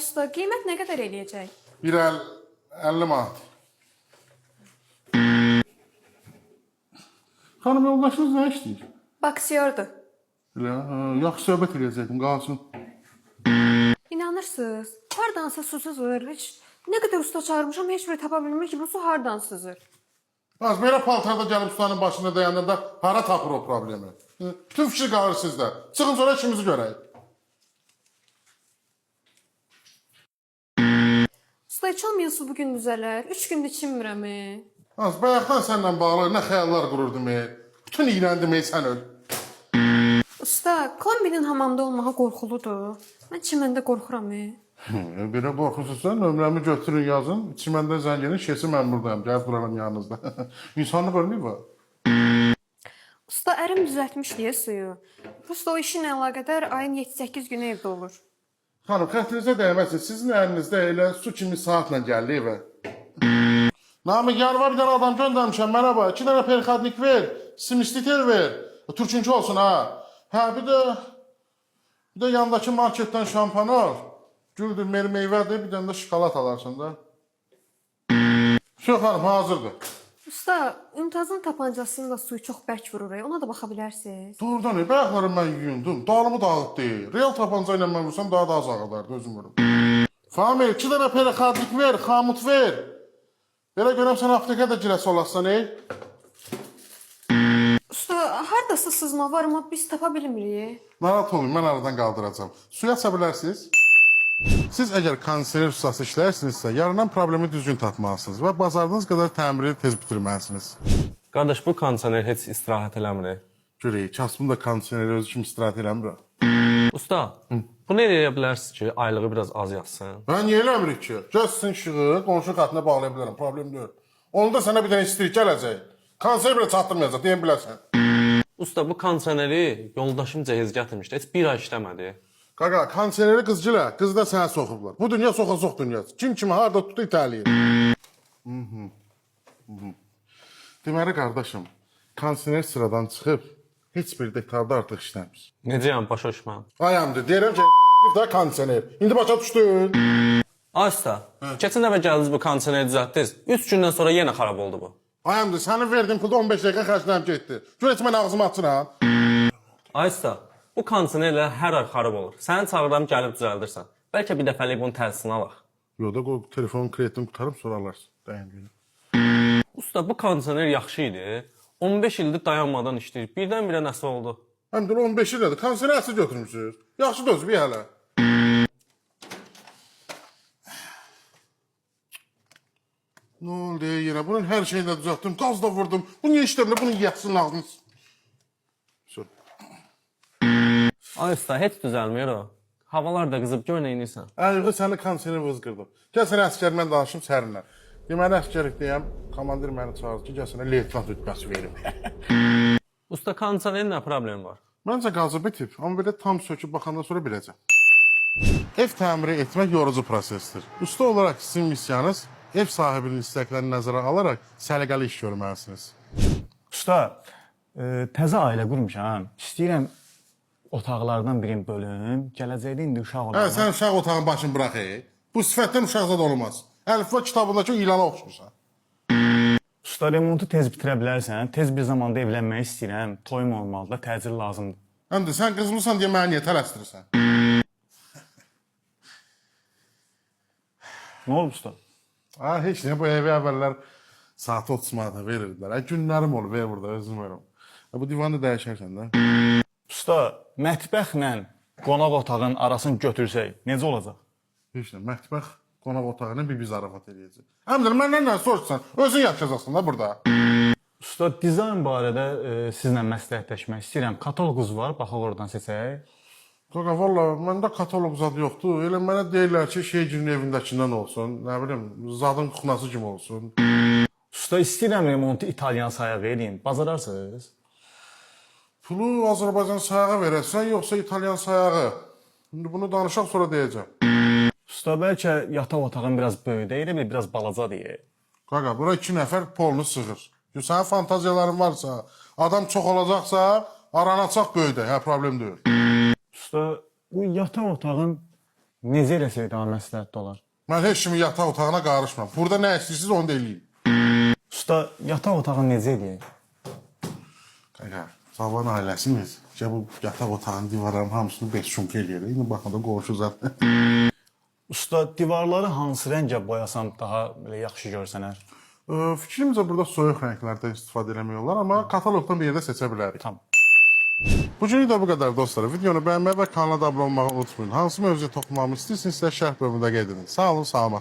usta, qiymət nə qədər eləyəcək? Bir 50 manat. Xanım yoldaşınız nə işləyir? Baksiyordur. Elə, yaxşı söhbət eləyəcəkdim, qalsın. İnanırsınız? Hardansa su sızır. Heç nə qədər usta çağırmışam, heç biri tapa bilmir ki, bu su hardan sızır. Az belə paltarda gəlib ustanın başında dayananda hara tapır o problemi? Bütün fikir qalır sizdə. Çıxın sonra işimizi görək. Usta, heç olmayan su bugün düzələr. 3 gündür içinmirəm. Az bayaqdan səndən bağlı nə xəyallar qururdum. Bütün iyrəndim sən öl. Usta, kombinin hamamda olmağa qorxuludur. Mən çiməndə qorxuram. Belə qorxursunuzsa nömrəmi götürün yazın. Çiməndə zəng edin, şesi mən buradayım. Gəlib duraram yanınızda. İnsanlıq ölməyib var. Usta, ərim düzəltmiş deyə suyu. Usta, o işinlə əlaqədar ayın 7-8 günü evdə olur. Xanım, xətrinizə dəyməsin. Sizin əlinizdə elə su kimi saatla gəldi evə. Namik yarva bir dənə adam göndərmişəm. Merhaba, 2 dənə perxadnik ver. Simistitel ver. Türküncü olsun ha. Hə, bir də yandakı marketdən şampan al. Güldür, meyvədir, bir dənə də şokolad alarsan da. Şu xanım, hazırdır. Usta, Ümtazın tapancasında suyu çox bərk vurur. Ona da baxa bilərsiniz. Doğrudan, bayaqları mən yuyundum. Dağılımı dağıt deyil. Real tapanca ilə mən vursam daha da az ağadardı, özüm vurum. Famil, 2 dənə perxadnik ver, xamut ver. Belə görəm sən Afrika da girəsi olasın, Usta, hardasa sızma var, amma biz tapa bilmirik. Narahat olmayın, mən aradan qaldıracağım. Suya aça bilərsiniz. Siz əgər kondisioner ustası işləyirsinizsə, yaranan problemi düzgün tapmalısınız və bazardığınız qədər təmiri tez bitirməlisiniz. Qardaş, bu kondisioner heç istirahət eləmir. Görək, kasbım da kondisioneri özü kimi istirahət eləmir. Usta, bunu eləyə bilərsiniz ki, aylığı biraz az yazsın. Mən niyə eləmirik ki? Görsün işığı, qonşu qatına bağlaya bilərəm, problem deyil. Onu da sənə bir dənə istirik gələcək. Kondisioner belə çatdırmayacaq, deyən bilərsən. Usta, bu kondisioneri yoldaşım cehiz gətirmişdi, heç bir ay işləmədi. Qaqa, kondisioneri qızcıla, qızı da sənə soxublar. Bu dünya soxa-sox dünyası. Kim kimi harada tutdu itəliyir. Deməli, qardaşım, kondisioner sıradan çıxıb, heç bir detalda artıq işləmir. Necəyəm, başa düşməm. Ayamdır, deyirəm ki, da kondisioner. İndi başa düşdün. Ay usta, keçən dəfə gəldiniz bu kondisioneri düzəltdiniz, 3 gündən sonra yenə xarab oldu bu. Ayamdır, sənin verdiyin pulda 15 dəqiqə xərclənib getdi. Gör heç mən ağzımı açıram. Ay usta, bu kondisionerlə hər ay xarab olur. Səni çağıram, gəlib düzəldirsən. Bəlkə bir dəfəlik bunun təsirini alaq. Yox da qoy telefonun kreditini qutarım, sonra alarsın. Dayan görüm. Usta, bu kondisioner yaxşı idi. 15 ildir dayanmadan işləyir. Birdən-birə nəsə oldu? Həm də 15 ildir, kondisioner əsl götürmüsünüz. Yaxşı da özü bir hələ. Nə oldu yenə? Bunun hər şeyini də düzəltdim, qaz da vurdum. Bu niyə işləmir? Bunu yəxsin ağzını. Ay usta, heç düzəlmir o. Havalar da qızıb, gör nə inirsən. Yox, səni kondisioner vızqırdım. Gəl sənə əsgər, mən danışım sərinlə. Deməli, əsgərlik deyəm, komandir məni çağırır ki, gəl sənə leytenant rütbəsi verim. Usta, kondisionerin nə problemi var? Məncə qazı bitib, amma belə tam söküb baxandan sonra biləcəm. Ev təmiri etmək yorucu prosesdir. Usta olaraq sizin missiyanız ev sahibinin istəklərini nəzərə alaraq səliqəli iş görməlisiniz. Usta, təzə ailə qurmuşam. İstəyirəm otaqlardan birini bölüm. Gələcəkdə indi uşaq olar. Sən uşaq otağın başını burax. Bu sifətdən uşaq zad olmaz. Əlifba kitabındakı ilana oxşursan. Usta, remontu tez bitirə bilərsən. Tez bir zamanda evlənmək istəyirəm. Toyum olmalıdır, təcil lazımdır. Həm də sən qızmısan deyə məni niyə tələsdirirsən? Nə olub usta? Heç nə, bu evi əvvəllər saat 30 manata verirdilər. Günlərim olub burada, özüm verim. Bu divanı dəyişərsən də. Usta, mətbəxlə qonaq otağın arasını götürsək, necə olacaq? Heç nə, mətbəx qonaq otağını bir zarafat eləyəcək. Həm də məndən nə soruşsan, özün yaşayacaqsan da burada. Usta, dizayn barədə sizlə məsləhətləşmək istəyirəm. Kataloqunuz var, baxaq oradan seçək. Qaqa, valla, məndə kataloq zad yoxdur. Elə mənə deyirlər ki, şeycinin evindəkindən olsun, nə bilim, zadın kuxnası kimi olsun. Usta, istəyirəm remontu İtalyan sayağı edeyim. Bacararsınız? Pulu Azərbaycan sayağı verəsən, yoxsa İtalyan sayağı? İndi bunu danışaq sonra deyəcəm. Usta, bəlkə yataq otağın biraz böyüdəyir, biraz balaca deyə. Qaqa, bura 2 nəfər polunu sığır. Sənin fantaziyaların varsa, adam çox olacaqsa, aranacaq böyüdək, problem deyil. Usta, bu yataq otağın Necə eləsək daha məsləhətli olar? Mən heç kimi yataq otağına qarışmam. Burada nə istəyirsiniz onu da eləyin. Usta, yataq otağı necə eləyək? Qaqa, Zavan ailəsiniz. Ya bu yataq otağının divarlarının hamısını 5 çunk eləyir. İndi baxın da qonşu zat. Usta, divarları hansı rəngə boyasam daha belə yaxşı görsənər? Fikrimcə burada soyuq rənglərdən istifadə eləmək olar, amma kataloqdan bir yerdə seçə bilərik. Tamam. Bu günlük də bu qədər dostlar. Videonu bəyənməyi və kanala da abunə olmağı unutmayın. Hansı mövzuya toxunmamı istəyirsinizsə şərh bölümündə qeyd edin. Sağ olun, salamat.